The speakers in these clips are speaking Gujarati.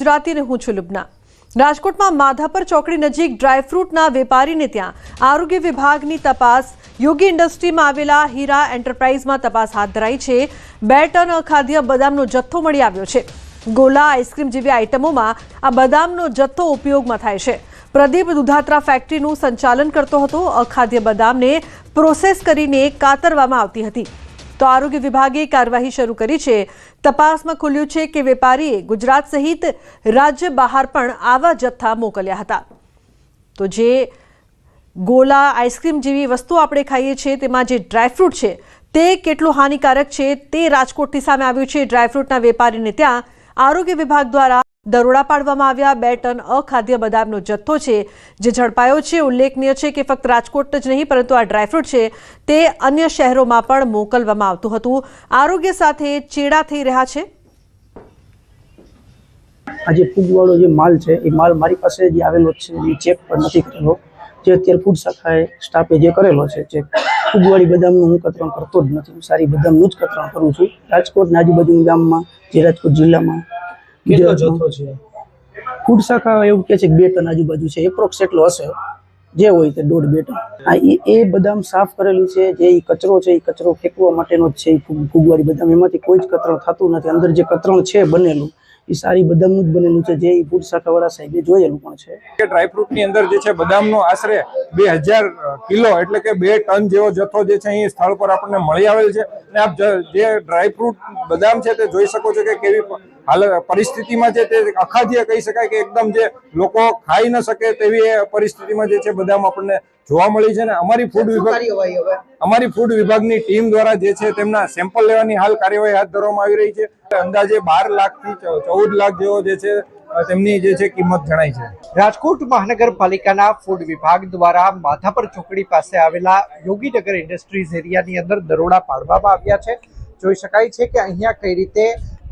ગુજરાતી ને હું છું લુબના। રાજકોટમાં માધાપર ચોકડી નજીક ડ્રાયફ્રૂટના વેપારીને ત્યાં આરોગ્ય વિભાગની તપાસ। યોગી ઇન્ડસ્ટ્રીમાં આવેલા હીરા એન્ટરપ્રાઇઝમાં તપાસ હાથ ધરાઈ છે। 2 ટન અખાદ્ય બદામનો જથ્થો મળી આવ્યો છે। ગોલા આઈસ્ક્રીમ જેવી આઇટમોમાં આ બદામનો જથ્થો ઉપયોગમાં થાય છે। પ્રદીપ દુધાત્રા ફેક્ટરીનું સંચાલન કરતો હતો। અખાદ્ય બદામને પ્રોસેસ કરીને કાતરવામાં આવતી હતી। तो आरोग्य विभागे कार्यवाही शुरू करी है। तपास में खुल्यु है कि वेपारीए गुजरात सहित राज्य बहार पण आवा जत्था मोकल्या हता। तो जे गोला आइसक्रीम जेवी वस्तु आपणे खाईए छे तेमां जे ड्रायफ्रूट है ते केटलुं हानिकारक है ते राजकोटथी सामे आव्युं छे। ड्रायफ्रूटना वेपारीने त्यां आरोग्य विभाग द्वारा दरोड़ा पाडवामां आव्या। 2 टन अखाद्य बदामनो जत्थो छे जे झड़पायो छे। उल्लेखनीय है कि फक्त राजकोट ज नहीं परंतु आ ड्रायफ्रूट है ते अन्य शहेरोमां पण मोकलवामां आवतुं हतुं। आरोग्य साथे चेड़ा थई रह्या छे। आज फूगवाळो जे माल है ए माल मारी पासे जे आवेलो छे ए चेक पण नथी करेलो। जे अत्यारे फूड शाखाए स्टाफे जे करेलो छे चेक फूगवाળી बदामનું હું કતરણ કરતો જ નથી। હું સારી બદામનું જ કતરણ કરું છું। રાજકોટ આજુબાજુના ગામમાં જે રાજકોટ જિલ્લામાં કેટલો જથ્થો છે ફૂડ શાખા એવું કહે છે કે 2 ટન આજુબાજુ છે। એપ્રોક્સ એટલો હશે જે હોય તે 1.5-2 ટન। આ એ બદામ સાફ કરેલી છે। જે ઈ કચરો છે ઈ કચરો ફેંકવા માટેનો જ છે। ફૂગવાળી બદામ એમાંથી કોઈ જ કતરણ થતું નથી। અંદર જે કતરણ છે બનેલું એ સારી બદામનું જ બનેલું છે। જે ફૂડ શાખાવાળા સાહેબે જોયેલું પણ છે કે ડ્રાયફ્રૂટની અંદર જે છે બદામનો આશરે 2000 કિલો એટલે કે 2 ટન જેવો જથ્થો જે છે અહીં સ્થળ પર આપણને મળી આવેલ છે। અને આપ જે ડ્રાયફ્રૂટ બદામ છે તે જોઈ શકો છો કે કેવી હાલ પરિસ્થિતિમાં છે તે અખાદ્ય કહી શકાય કે એકદમ જે લોકો ખાઈ ન શકે તેવી પરિસ્થિતિમાં જે છે બદામ આપણને જોવા મળી છે। ને અમારી ફૂડ વિભાગની ટીમ દ્વારા જે છે તેમના સેમ્પલ લેવાની હાલ કાર્યવાહી હાથ ધરવામાં આવી રહી છે। અંદાજે 12 લાખથી 14 લાખ જેવો જે છે તેમની જે છે કિંમત જણાય છે। રાજકોટ મહાનગરપાલિકાના ફૂડ વિભાગ દ્વારા માધાપર ચોકડી પાસે આવેલા યોગીનગર ઇન્ડસ્ટ્રીઝ એરિયાની અંદર દરોડા પાડવામાં આવ્યા છે। જોઈ શકાય છે કે અહીંયા કઈ રીતે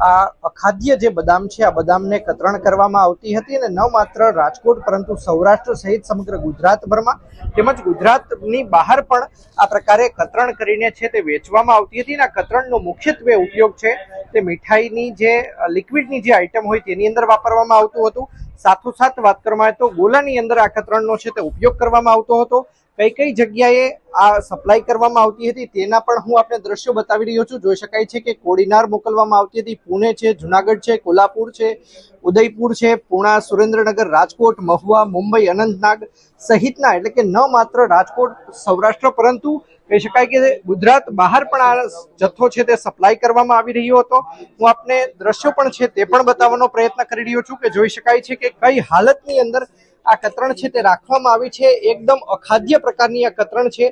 આ અખાદ્ય જે બદામ છે આ બદામને કતરણ કરવામાં આવતી હતી અને ન માત્ર રાજકોટ પરંતુ સૌરાષ્ટ્ર સહિત સમગ્ર ગુજરાતભરમાં તેમજ ગુજરાતની બહાર પણ આ પ્રકારે કતરણ કરીને છે તે વેચવામાં આવતી હતી। આ કતરણનો મુખ્યત્વે ઉપયોગ છે તે મીઠાઈની જે લિક્વિડની જે આઈટમ હોય તેની અંદર વાપરવામાં આવતું હતું। સાથોસાથ વાત કરવામાં આવે તો ગોલાની અંદર આ કતરણનો છે તે ઉપયોગ કરવામાં આવતો હતો। કઈ જગ્યાએ આ સપ્લાય કરવામાં આવતી હતી તેના પણ હું આપને દ્રશ્યો બતાવી રહ્યો છું। જોઈ શકાય છે કે કોડીનાર મોકલવામાં આવતી હતી। પુણે છે, જુનાગઢ છે, કોલ્હાપુર છે, ઉદયપુર છે, પૂણા, સુરેન્દ્રનગર, રાજકોટ, મહુવા, મુંબઈ, અનંતનાગ સહિતના એટલે કે ન માત્ર રાજકોટ સૌરાષ્ટ્ર પરંતુ કહી શકાય કે ગુજરાત બહાર પણ આ જથ્થો છે તે સપ્લાય કરવામાં આવી રહ્યો હતો। હું આપને દ્રશ્યો પણ છે તે પણ બતાવવાનો પ્રયત્ન કરી રહ્યો છું કે જોઈ શકાય છે કે કઈ હાલતની અંદર આ કતરણ છે તે રાખવામાં આવી છે। એકદમ અખાદ્ય પ્રકારની આ કતરણ છે।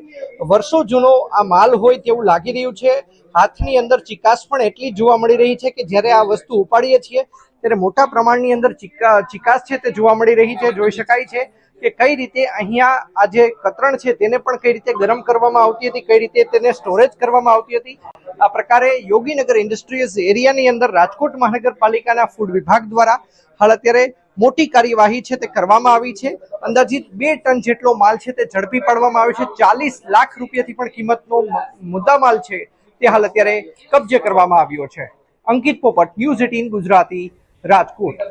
વર્ષો જૂનો આ માલ હોય તેવું લાગી રહ્યું છે। હાથની અંદર ચિકાસ પણ એટલી જોવા મળી રહી છે કે જ્યારે આ વસ્તુ ઉપાડીએ છીએ ત્યારે મોટા પ્રમાણની અંદર ચિકાસ છે તે જોવા મળી રહી છે। જોઈ શકાય છે કે કઈ રીતે અહીંયા આ જે કતરણ છે તેને પણ કઈ રીતે ગરમ કરવામાં આવતી હતી, કઈ રીતે તેને સ્ટોરેજ કરવામાં આવતી હતી। આ પ્રકારે યોગીનગર ઇન્ડસ્ટ્રીઝ એરિયાની અંદર રાજકોટ મહાનગરપાલિકાના ફૂડ વિભાગ દ્વારા હાલ અત્યારે મોટી કાર્યવાહી છે તે કરવામાં આવી છે। અંદાજિત 2 ટન જેટલો માલ છે તે ઝડપી પાડવામાં આવ્યો છે। 40 લાખ રૂપિયાથી પણ કિંમતનો મુદ્દામાલ છે તે હાલ અત્યારે કબજે કરવામાં આવ્યો છે। અંકિત પોપટ, ન્યૂઝ 18 ગુજરાતી, રાજકોટ।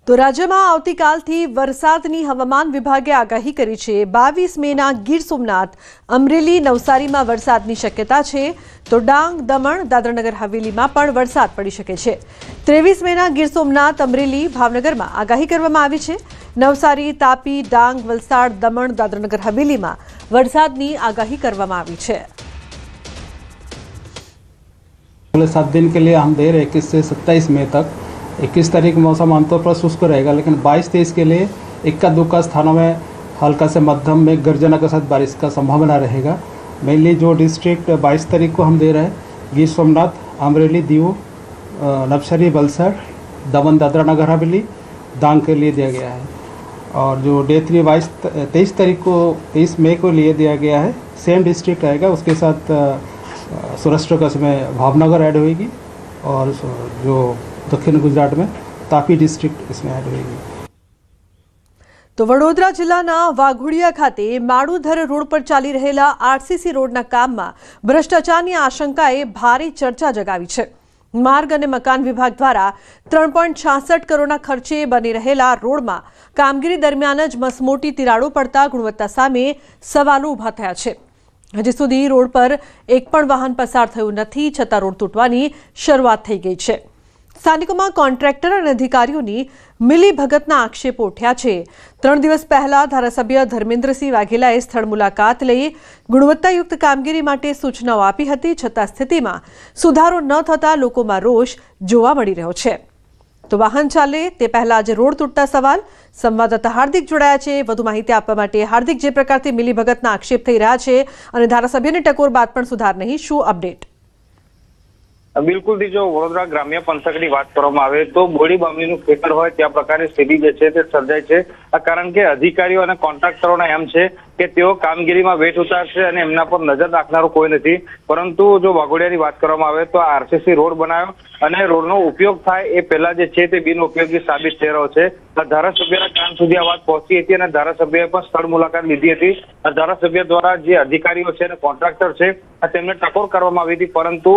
तो राज्यમાં આવતીકાલથી વરસાદની હવામાન વિભાગે આગાહી કરી છે। 22 મેના ગીર સોમનાથ, અમરેલી, નવસારીમાં વરસાદની શક્યતા છે। તો ડાંગ, દમણ, દાદરાનગર હવેલીમાં પણ વરસાદ પડી શકે છે। 23 મેના ગીર સોમનાથ, અમરેલી, ભાવનગરમાં આગાહી કરવામાં આવી છે। નવસારી, તાપી, ડાંગ, વલસાડ, દમણ, દાદરાનગર હવેલીમાં વરસાદની આગાહી કરવામાં આવી છે। अगले 7 दिन के लिए हम दे रहे 21 से 27 मई तक। 21 तारीख मौसम आमतौर पर शुष्क रहेगा, लेकिन 22-23 के लिए इक्का दुक्का स्थानों में हल्का से मध्यम में गर्जना के साथ बारिश का संभावना रहेगा। मेनली जो डिस्ट्रिक्ट 22 तारीख को हम दे रहे हैं गीर सोमनाथ, अमरेली, दीव, नवसारी, वलसाड़, दमन, दादरा नगर हवेली, डांग के लिए दिया गया है। और जो डे 3 23 तारीख को 23 मई को लिए दिया गया है सेम डिस्ट्रिक्ट आएगा। उसके साथ सौराष्ट्र का इसमें भावनगर ऐड होगी और जो दक्षिण गुजरात में तापी डिस्ट्रिक्ट इसमें ऐड होगी। तो वडोदरा जिल्लाના વાઘોડિયા ખાતે માળુધર રોડ પર ચાલી રહેલા આરસીસી રોડના કામમાં ભ્રષ્ટાચારની આશંકાએ ભારે ચર્ચા જગાવી છે। માર્ગ અને મકાન વિભાગ દ્વારા 3.66 કરોડના ખર્ચે બની રહેલા રોડમાં કામગીરી દરમિયાન જ મસમોટી તિરાડો પડતા ગુણવત્તા સામે સવાલો ઊભા થયા છે. હજી સુધી રોડ પર એક પણ વાહન પસાર થયું નથી, છતાં રોડ તૂટવાની શરૂઆત થઈ ગઈ છે. સ્થાનિકોમાં કોન્ટ્રાક્ટર અને અધિકારીઓની મિલીભગતના આક્ષેપો ઉઠ્યા છે. 3 દિવસ પહેલા ધારાસભ્ય ધર્મેન્દ્રસિંહ વાઘેલાએ સ્થળ મુલાકાત લઈ ગુણવત્તાયુક્ત કામગીરી માટે સૂચનાઓ આપી હતી, છતાં સ્થિતિમાં સુધારો ન થતાં લોકોમાં રોષ જોવા મળી રહ્યો છે. તો વાહન ચાલે તે પહેલા આજે રોડ તૂટતા સવાલ. સંવાદદાતા હાર્દિક જોડાયા છે વધુ માહિતી આપવા માટે. હાર્દિક, જે પ્રકારથી મિલીભગતના આક્ષેપ થઈ રહ્યા છે અને ધારાસભ્યની ટકોર બાદ પણ સુધાર નહીં, શું અપડેટ? બિલકુલ, જો વડોદરા ગ્રામ્ય પંથકની વાત કરવામાં આવે તો બોડી બામણીનું ખેતર હોય ત્યાં પ્રકારની સ્થિતિ જે છે તે સર્જાય છે. કારણ કે અધિકારીઓ અને કોન્ટ્રાક્ટરોના એમ છે કે તેઓ કામગીરીમાં વેઠ ઉતારશે અને એમના પર નજર રાખનારું કોઈ નથી. પરંતુ જો વાઘોડિયાની વાત કરવામાં આવે તો આરસીસી રોડ બનાવ્યો અને રોડનો ઉપયોગ થાય એ પહેલા જે છે તે બિનઉપયોગી સાબિત થઈ રહ્યો છે. ધારાસભ્યના કાન સુધી આ વાત પહોંચી હતી અને ધારાસભ્યએ પણ સ્થળ મુલાકાત લીધી હતી. ધારાસભ્ય દ્વારા જે અધિકારીઓ છે અને કોન્ટ્રાક્ટર છે તેમને ટકોર કરવામાં આવી હતી, પરંતુ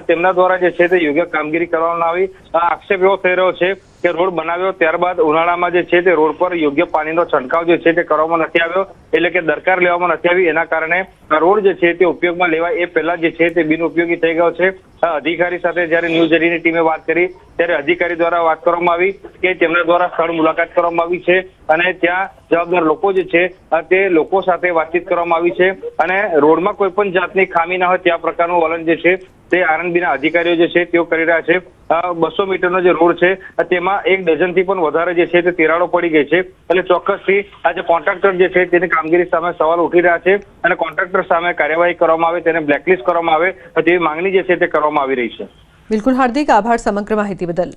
તેમના દ્વારા જે છે તે યોગ્ય કામગીરી કરવામાં આવી. આક્ષેપ એવો થઈ રહ્યો છે કે રોડ બનાવ્યો ત્યારબાદ ઉનાળામાં જે છે તે રોડ પર યોગ્ય પાણીનો છંટકાવ જે છે તે કરવામાં નથી આવ્યો, એટલે કે દરકાર લેવામાં નથી આવી. એના કારણે રોડ જે છે તે ઉપયોગમાં લેવાય એ પહેલા જે છે તે બિનઉપયોગી થઈ ગયો છે. અધિકારી સાથે જયારે ન્યૂઝ એટીનની ટીમે વાત કરી ત્યારે અધિકારી દ્વારા વાત કરવામાં આવી કે તેમના દ્વારા સ્થળ મુલાકાત કરવામાં આવી છે અને ત્યાં જવાબદાર લોકો જે છે તે લોકો સાથે વાતચીત કરવામાં આવી છે અને રોડમાં કોઈ પણ જાતની ખામી ના હોય ત્યાં પ્રકારનું વલણ જે છે તે આરએનબીના અધિકારીઓ જે છે તેઓ કરી રહ્યા છે. 200 મીટરનો જે રોડ છે તેમાં 1 ડઝનથી પણ વધારે જે છે તે તિરાડો પડી ગઈ છે. એટલે ચોક્કસથી આજે કોન્ટ્રાક્ટર જે છે તેની કામગીરી સામે સવાલ ઉઠી રહ્યા છે અને કોન્ટ્રાક્ટર સામે કાર્યવાહી કરવામાં આવે, તેને બ્લેકલિસ્ટ કરવામાં આવે તેવી માંગણી જે છે તે કરવામાં આવી રહી છે. બિલકુલ હાર્દિક, આભાર સમગ્ર માહિતી બદલ.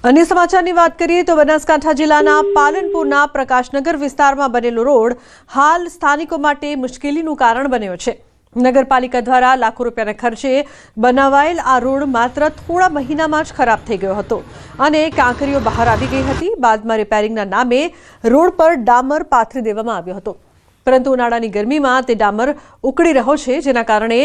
અન્ય સમાચારની વાત કરીએ તો બનાસકાંઠા જિલ્લાના પાલનપુરના પ્રકાશનગર વિસ્તારમાં બનેલો રોડ હાલ સ્થાનિકો માટે મુશ્કેલીનું કારણ બન્યો છે. નગરપાલિકા દ્વારા લાખો રૂપિયાના ખર્ચે બનાવાયેલ આ રોડ માત્ર થોડા મહિનામાં જ ખરાબ થઈ ગયો હતો અને કાંકરીઓ બહાર આવી ગઈ હતી. બાદમાં રિપેરિંગના નામે રોડ પર ડામર પાથરી દેવામાં આવ્યો હતો, પરંતુ ઉનાળાની ગરમીમાં તે ડામર ઉકળી રહ્યો છે, જેના કારણે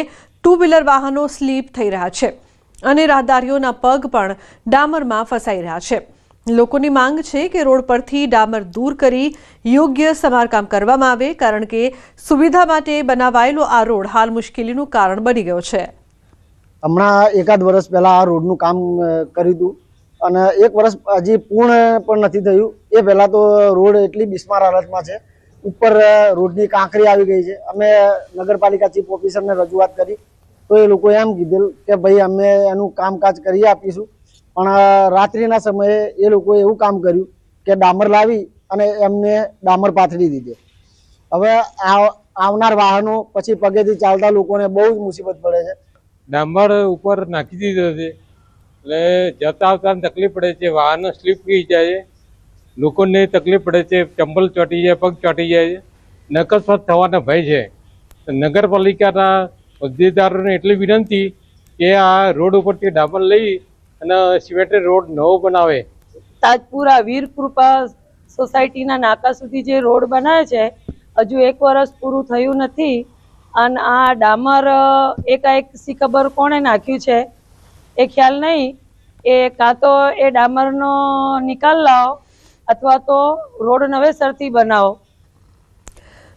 2 વ્હીલર વાહનો સ્લીપ થઈ રહ્યા છે અને રાહદારીઓના પગ પણ ડામરમાં ફસાઈ રહ્યા છે. લોકોની માંગ છે કે રોડ પરથી ડામર દૂર કરી યોગ્ય સમારકામ કરવામાં આવે, કારણ કે સુવિધા માટે બનાવાયેલો આ રોડ હાલ મુશ્કેલીનું કારણ બની ગયો છે. હમણાં 1 વર્ષ પહેલા આ રોડનું કામ કર્યું હતું અને 1 વર્ષ હજી પૂર્ણ પણ નથી થયું. એ પહેલા તો રોડ એટલી બિસ્માર હાલતમાં છે, ઉપર રોડની કાંકરી આવી ગઈ છે. અમે નગરપાલિકા ચીફ ઓફિસરને રજૂઆત કરી તો એ લોકોએ એમ કીધેલું કે ભાઈ અમે એનું કામકાજ કરી આપીશું, પણ રાત્રિના સમયે એ લોકોએ એવું કામ કર્યું કે ડામર લાવી અને એમને ડામર પાથરી દીધી. હવે આવનાર વાહનો પછી પગેથી ચાલતા લોકોને બહુ જ મુસીબત પડે છે. ડામર ઉપર નાખી દીધો છે એટલે જતા આવતા તકલીફ પડે છે, વાહનો સ્લીપ થઈ જાય છે, લોકોને તકલીફ પડે છે, ચંપલ ચોંટી જાય, પગ ચોંટી જાય છે, નકસ્મત થવાના ભય છે. નગરપાલિકાના હોદ્દેદારોને એટલી વિનંતી કે આ રોડ ઉપરથી ડામર લઈ અને સિમેન્ટેડ રોડ નવો બનાવે. તાજપુરા વીરકૃપા સોસાયટીના નાકા સુધી જે રોડ બનાવે છે હજુ 1 વર્ષ પૂરું થયું નથી અને આ ડામર એકાએક સી ખબર કોણે નાખ્યું છે એ ખ્યાલ નહીં. એ કાં તો એ ડામરનો નિકાલ લાવો અથવા તો રોડ નવેસરથી બનાવો.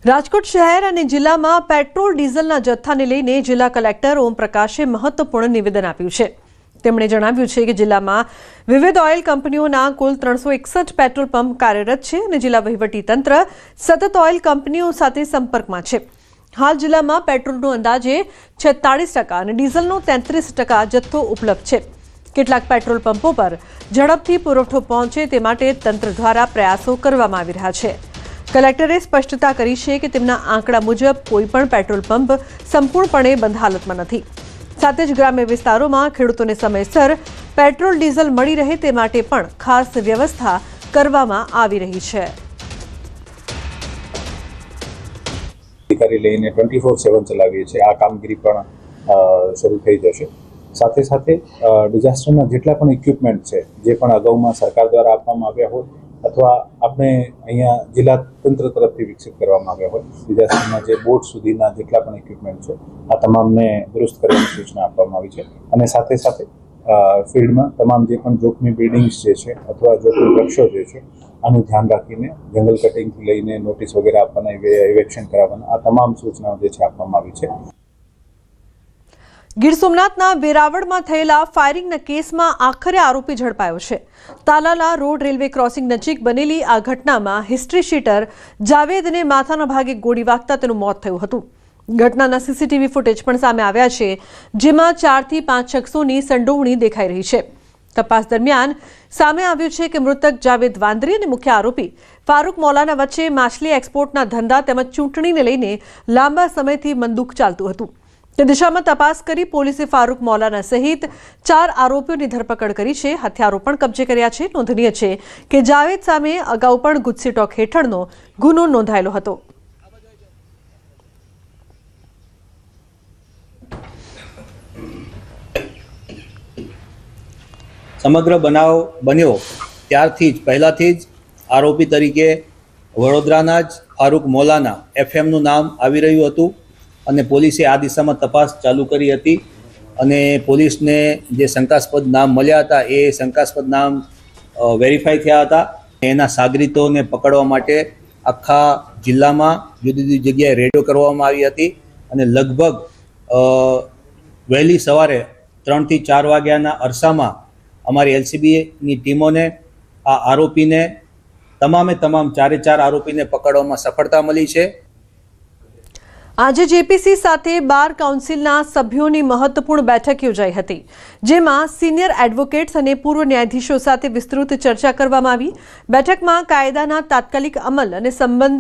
રાજકોટ શહેર અને જિલ્લામાં પેટ્રોલ ડીઝલના જથ્થાને લઈને જિલ્લા કલેક્ટર ઓમપ્રકાશે મહત્વપૂર્ણ નિવેદન આપ્યું છે. તેમણે જણાવ્યું છે કે જિલ્લામાં વિવિધ ઓઇલ કંપનીઓના કુલ 361 પેટ્રોલ પંપ કાર્યરત છે અને જિલ્લા વહીવટીતંત્ર સતત ઓઇલ કંપનીઓ સાથે સંપર્કમાં છે. હાલ જિલ્લામાં પેટ્રોલનો અંદાજે 46% અને ડીઝલનો 33% જથ્થો ઉપલબ્ધ છે. કેટલાક પેટ્રોલ પંપો પર ઝડપથી પુરવઠો પહોંચે તે માટે તંત્ર દ્વારા પ્રયાસો કરવામાં આવી રહ્યા છે. કલેક્ટરે સ્પષ્ટતા કરી છે કે તેમના આંકડા મુજબ કોઈ પણ પેટ્રોલ પંપ સંપૂર્ણપણે બંધ હાલતમાં નથી. સાથે જ ગ્રામ્ય વિસ્તારોમાં ખેડૂતોને સમયસર પેટ્રોલ ડીઝલ મળી રહે તે માટે પણ ખાસ વ્યવસ્થા કરવામાં આવી રહી છે. અધિકારી લઈને 24/7 ચલાવીએ છીએ. આ કામગીરી પણ શરૂ થઈ જશે. સાથે ડિઝાસ્ટરના જેટલા પણ ઇક્વિપમેન્ટ છે, જે પણ અગાઉમાં સરકાર દ્વારા આપવામાં આવ્યા હોય અથવા આપણે અહીંયા જિલ્લા તંત્ર તરફથી વિકસિત કરવામાં આવ્યા હોય વિદ્યાર્થીઓના જે બોર્ડ સુધીના જેટલા પણ ઇક્વિપમેન્ટ છે આ તમામને દુરુસ્ત કરવાની સૂચના આપવામાં આવી છે અને સાથે સાથે ફિલ્ડમાં તમામ જે પણ જોખમી બિલ્ડિંગ્સ જે છે અથવા જોખમી વૃક્ષો જે છે આનું ધ્યાન રાખીને જંગલ કટિંગથી લઈને નોટિસ વગેરે આપવાના ઇવેક્શન કરાવવાના આ તમામ સૂચનાઓ જે છે આપવામાં આવી છે। ગીર સોમનાથના વેરાવળમાં થયેલા ફાયરિંગના કેસમાં આખરે આરોપી ઝડપાયો છે। તાલાલા રોડ રેલવે ક્રોસિંગ નજીક બનેલી આ ઘટનામાં હિસ્ટ્રી શીટર જાવેદને માથાના ભાગે ગોળી વાગતા તેનું મોત થયું હતું। ઘટનાના સીસીટીવી ફૂટેજ પણ સામે આવ્યા છે, જેમાં 4 થી 5 શખ્સોની સંડોવણી દેખાઈ રહી છે। તપાસ દરમિયાન સામે આવ્યું છે કે મૃતક જાવેદ વાંદરી અને મુખ્ય આરોપી ફારૂક મૌલાના વચ્ચે માછલી એક્સપોર્ટના ધંધા તેમજ ચૂંટણીને લઈને લાંબા સમયથી મનદુખ ચાલતું હતું। તે દિશામાં તપાસ કરી પોલીસે ફારૂક મૌલાના સહિત 4 આરોપીઓની ધરપકડ કરી છે। હથિયારો પણ કબજે કર્યા છે। નોંધનીય છે કે જાવેદ સામે અગાઉ પણ ગુજસી ટોક હેઠળનો ગુનો નોંધાયેલો હતો। સમગ્ર બનાવ બન્યો ત્યારથી જ પહેલાથી જ આરોપી તરીકે વડોદરાના જ ફારૂક મૌલાના એફએમનું નામ આવી રહ્યું હતું અને પોલીસે આ દિશામાં તપાસ ચાલુ કરી હતી અને પોલીસને જે શંકાસ્પદ નામ મળ્યા હતા એ શંકાસ્પદ નામ વેરીફાઈ થયા હતા। એના સાગરીતોને પકડવા માટે આખા જિલ્લામાં જુદી જુદી જગ્યાએ રેડો કરવામાં આવી હતી અને લગભગ વહેલી સવારે 3 થી 4 વાગ્યાના અરસામાં અમારી એલસીબીની ટીમોને આ આરોપીને તમામ 4 આરોપીને પકડવામાં સફળતા મળી છે। આજે જેપીસી સાથે બાર કાઉન્સિલના સભ્યોની મહત્વપૂર્ણ બેઠક યોજાઈ હતી, જેમાં સિનિયર એડવોકેટ્સ અને પૂર્વ ન્યાયાધીશો સાથે વિસ્તૃત ચર્ચા કરવામાં આવી। બેઠકમાં કાયદાના તાત્કાલિક અમલ અને સંબંધિત